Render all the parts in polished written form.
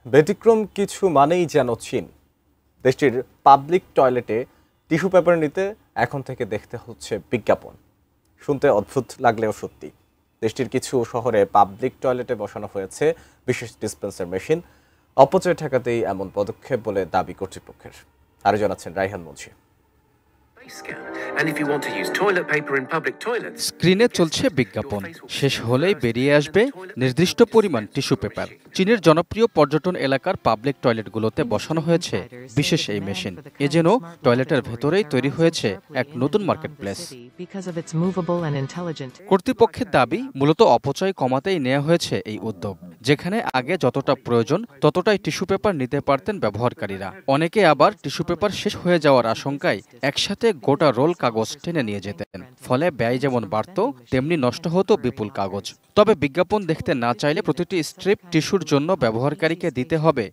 ব্যতিক্রম কিছু মানেই যেন চীন। দেশটির পাবলিক টয়লেটে টিস্যু পেপার নিতে এখন থেকে দেখতে হচ্ছে বিজ্ঞাপন। শুনতে অদ্ভুত লাগলেও সত্যি। দেশটির কিছু শহরে পাবলিক টয়লেটে বসানো হয়েছে বিশেষ ডিসপেন্সার মেশিন। অপচয় ঠেকাতেই এমন পদক্ষেপ বলে দাবি কর্তৃপক্ষের। আরও জানাচ্ছেন রাইহান মুন্সি। স্ক্রিনে চলছে বিজ্ঞাপন, শেষ হলেই বেরিয়ে আসবে নির্দিষ্ট পরিমাণ টিস্যু পেপার। চীনের জনপ্রিয় পর্যটন এলাকার পাবলিক টয়লেটগুলোতে বসানো হয়েছে বিশেষ এই মেশিন। এ যেন টয়লেটের ভেতরেই তৈরি হয়েছে এক নতুন মার্কেট প্লেস। কর্তৃপক্ষের দাবি, মূলত অপচয় কমাতেই নেওয়া হয়েছে এই উদ্যোগ। যেখানে আগে যতটা প্রয়োজন ততটাই টিস্যু পেপার নিতে পারতেন ব্যবহারকারীরা। অনেকে আবার টিস্যু পেপার শেষ হয়ে যাওয়ার আশঙ্কায় একসাথে গোটা রোল কাগজ টেনে নিয়ে যেতেন। ফলে ব্যয় যেমন বাড়ত, তেমনি নষ্ট হতো বিপুল কাগজ। তবে বিজ্ঞাপন দেখতে না চাইলে প্রতিটি স্ট্রিপ টিস্যুর জন্য ব্যবহারকারীকে দিতে হবে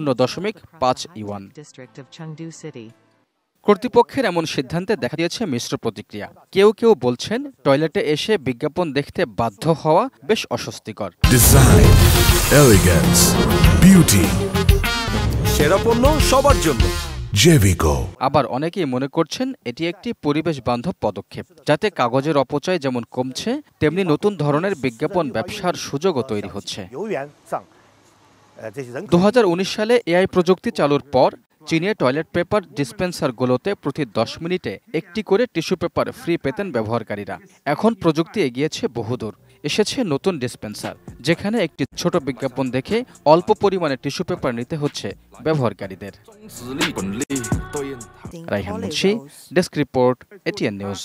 0.5 ইউয়ান। কর্তৃপক্ষের এমন সিদ্ধান্তে দেখা দিয়েছে মিশ্র প্রতিক্রিয়া। কেউ কেউ বলছেন, টয়লেটে এসে বিজ্ঞাপন দেখতে বাধ্য হওয়া বেশ অস্বস্তিকর। ডিজাইন, এলিগেন্স, বিউটি, সেরা পণ্য সবার জন্য। জেভিকো। আবার অনেকেই মনে করছেন এটি একটি পরিবেশ বান্ধব পদক্ষেপ, যাতে কাগজের অপচয় যেমন কমছে, তেমনি নতুন ধরনের বিজ্ঞাপন ব্যবসার সুযোগও তৈরি হচ্ছে। 2019 সালে এআই প্রযুক্তি চালুর পর চীনে টয়লেট পেপার ডিসপেন্সারগুলোতে প্রতি 10 মিনিটে একটি করে টিস্যু পেপার ফ্রি পেতেন ব্যবহারকারীরা। এখন প্রযুক্তি এগিয়েছে বহুদূর। এসেছে নতুন ডিসপেন্সার, যেখানে একটি ছোট বিজ্ঞাপন দেখে অল্প পরিমাণে টিস্যু পেপার নিতে হচ্ছে ব্যবহারকারীদের। Raihan Munshi, desk report, ATN news.